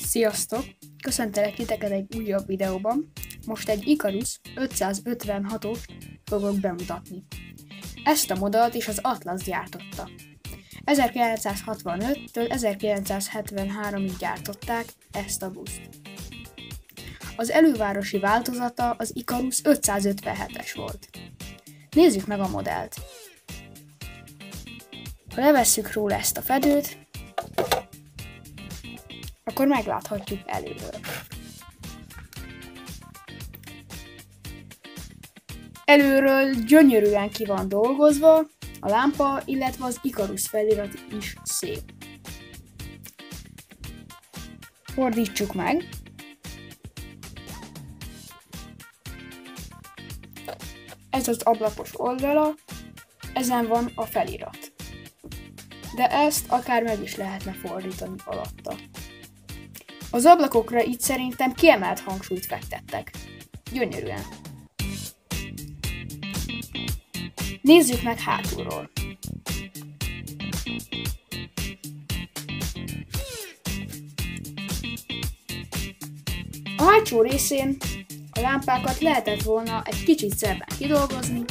Sziasztok! Köszöntelek titeket egy újabb videóban. Most egy Icarus 556-ot fogok bemutatni. Ezt a modellt is az Atlas gyártotta. 1965-től 1973-ig gyártották ezt a buszt. Az elővárosi változata az Icarus 557-es volt. Nézzük meg a modellt. Ha levesszük róla ezt a fedőt, akkor megláthatjuk előről. Előről gyönyörűen ki van dolgozva, a lámpa, illetve az Icarus felirat is szép. Fordítsuk meg. Ez az ablakos oldala, ezen van a felirat. De ezt akár meg is lehetne fordítani alatta. Az ablakokra itt szerintem kiemelt hangsúlyt fektettek. Gyönyörűen. Nézzük meg hátulról. A hátsó részén a lámpákat lehetett volna egy kicsit szebben kidolgozni,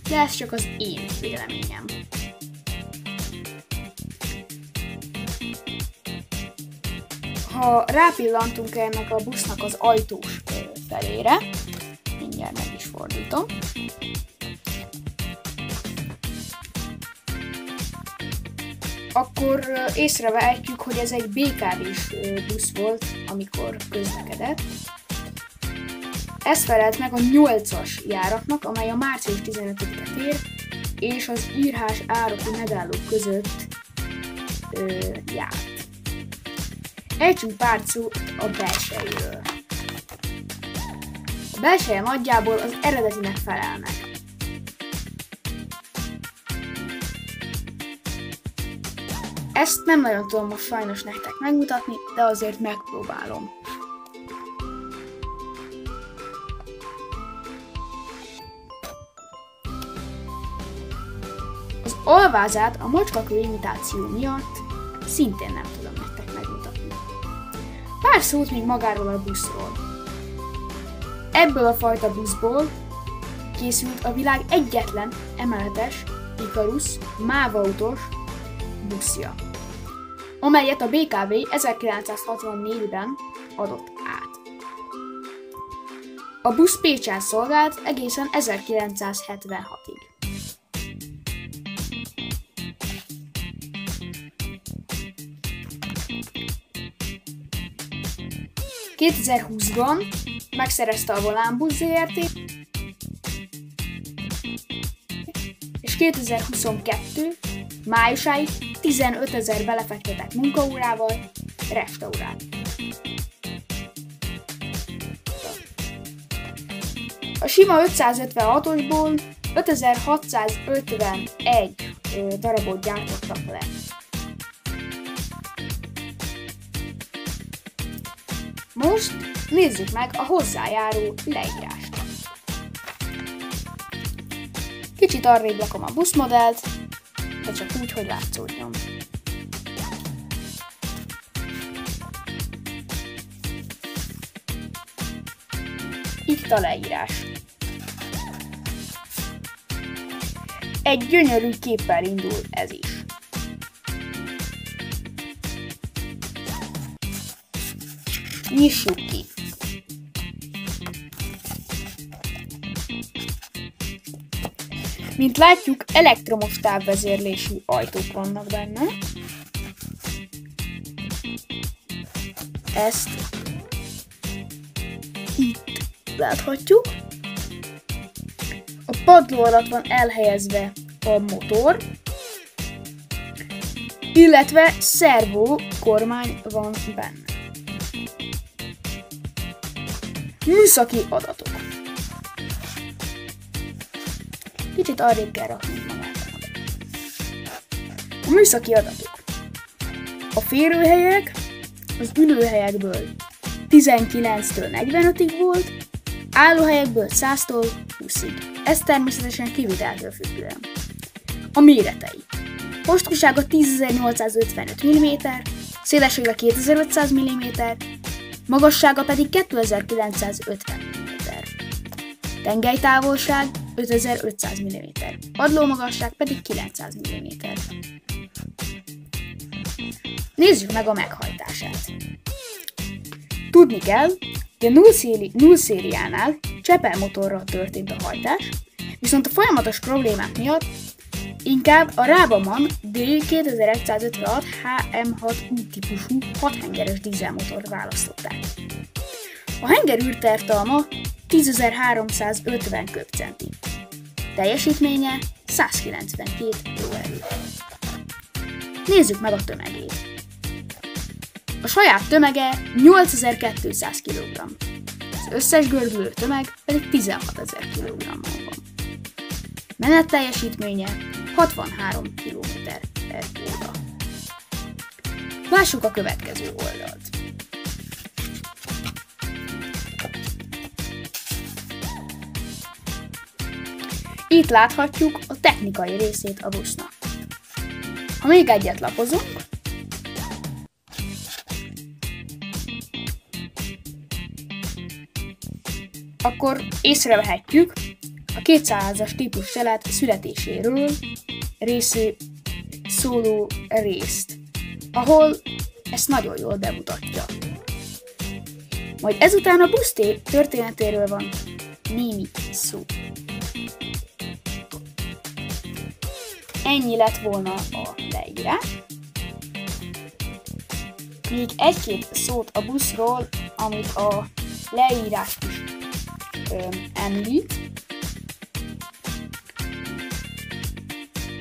de ez csak az én véleményem. Ha rápillantunk ennek a busznak az ajtós felére, mindjárt meg is fordítom, akkor észrevehetjük, hogy ez egy BKV-s busz volt, amikor közlekedett. Ez felelt meg a 8-as járatnak, amely a március 15-e tér, és az Írhás ároki megállók között járt. Ejtsünk pár szót a belsejéről. A belseje nagyjából az eredetinek felel meg. Ezt nem nagyon tudom most sajnos nektek megmutatni, de azért megpróbálom. Az alvázát a macskakő imitáció miatt szintén nem tudom nektek megmutatni. Pár szót még magáról a buszról. Ebből a fajta buszból készült a világ egyetlen emeletes Icarus MÁV-autós buszja, amelyet a BKV 1964-ben adott át. A busz Pécsen szolgált egészen 1976-ig. ...2020-ban megszerezte a Volánbusz Zrt. És 2022 májusáig 15 000 belefektetett munkaórával restaurált. A sima 556-osból 5651 darabot gyártottak le. Most nézzük meg a hozzájáró leírást. Kicsit arrébb lakom a buszmodellt, de csak úgy, hogy látszódjon. Itt a leírás. Egy gyönyörű képpel indul ez is. Nyissuk ki. Mint látjuk, elektromos távvezérlésű ajtók vannak benne. Ezt itt láthatjuk. A padló alatt van elhelyezve a motor, illetve szervó kormány van benne. Műszaki adatok. Kicsit arrébb kell rakni magát. A műszaki adatok. A férőhelyek az ülőhelyekből 19-től 45-ig volt, állóhelyekből 100-tól 20-ig. Ez természetesen kiviteltől függően. A méretei. Hosszúsága 10.855 mm, szélessége 2500 mm, magassága pedig 2950 mm. Tengelytávolság 5500 mm, padlómagasság pedig 900 mm. Nézzük meg a meghajtását. Tudni kell, hogy a null szériánál csepelmotorral történt a hajtás, viszont a folyamatos problémák miatt inkább a Raboman D2156 HM6U típusú 6 hengeres dízelmotort választották. A henger űrtartalma 10.350 köbcenti. Teljesítménye 192 lóerő. Nézzük meg a tömegét. A saját tömege 8200 kg. Az összes gördülő tömeg pedig 16.000 kg-ban van. Menetteljesítménye 63 km/óra. Lássuk a következő oldalt. Itt láthatjuk a technikai részét a busznak. Ha még egyet lapozunk, akkor észrevehetjük a 200-as típus szelet születéséről szóló részt, ahol ezt nagyon jól bemutatja. Majd ezután a busz történetéről van némi szó. Ennyi lett volna a leírás. Még egy-két szót a buszról, amit a leírás is említ,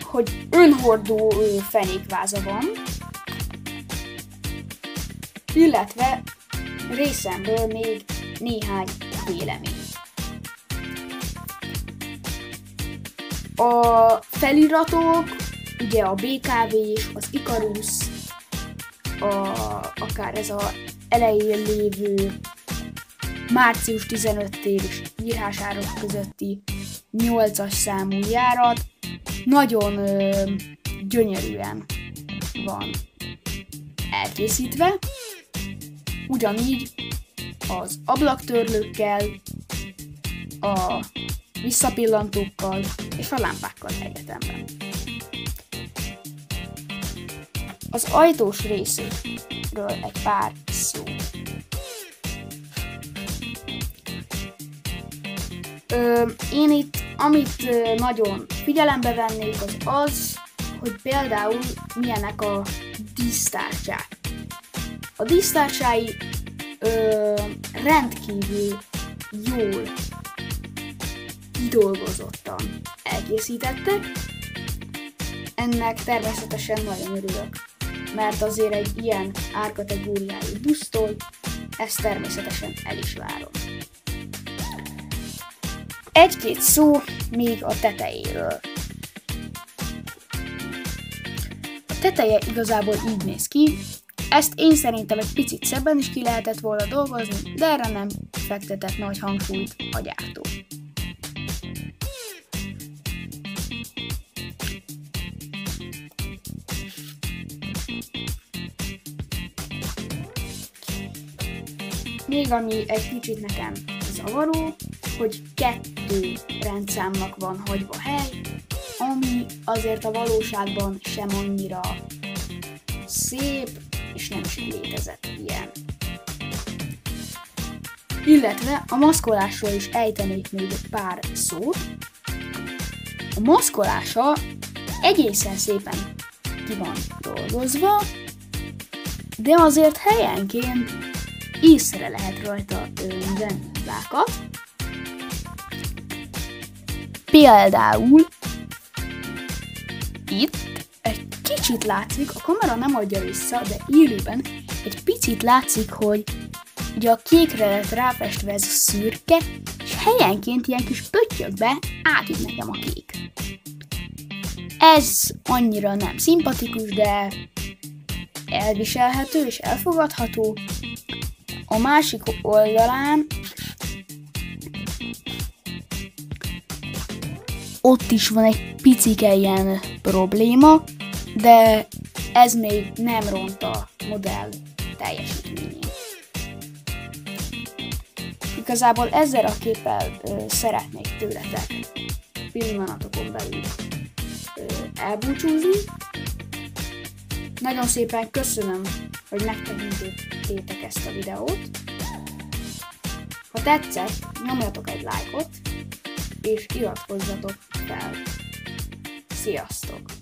hogy önhordó fenékváza van, illetve részemről még néhány vélemény. A feliratok, ugye a BKV-s, az Ikarus, akár ez az elején lévő március 15-év és írásárok közötti 8-as számú járat nagyon gyönyörűen van elkészítve. Ugyanígy az ablaktörlőkkel, a visszapillantókkal és a lámpákkal egyetemben. Az ajtós részéről egy pár szó. Én itt, amit nagyon figyelembe vennék, az, hogy például milyenek a dísztárcsák. A dísztárcsái rendkívül jól kidolgozottan elkészítettek. Ennek természetesen nagyon örülök, mert azért egy ilyen árkategóriájú busztól ezt természetesen el is várom. Egy-két szó még a tetejéről. A teteje igazából így néz ki, ezt én szerintem egy picit szebben is ki lehetett volna dolgozni, de erre nem fektetett nagy hangsúlyt a gyártó. Még ami egy kicsit nekem zavaró, hogy 2 rendszámnak van hagyva hely, ami azért a valóságban sem annyira szép, és nem is létezett ilyen. Illetve a maszkolásról is ejtenék még egy pár szót. A maszkolása egészen szépen ki van dolgozva, de azért helyenként észre lehet rajta venni hibákat. Például itt egy kicsit látszik, a kamera nem adja vissza, de élőben egy picit látszik, hogy ugye a kékre lett ráfestve ez a szürke, és helyenként ilyen kis pöttyökbe átjut nekem a kék. Ez annyira nem szimpatikus, de elviselhető és elfogadható. A másik oldalán ott is van egy picike ilyen probléma, de ez még nem ront a modell teljesítményén. Igazából ezzel a képpel szeretnék tőletek pillanatokon belül elbúcsúzni. Nagyon szépen köszönöm, hogy megtekintettétek ezt a videót. Ha tetszett, nyomjatok egy lájkot, és iratkozzatok fel. Sziasztok!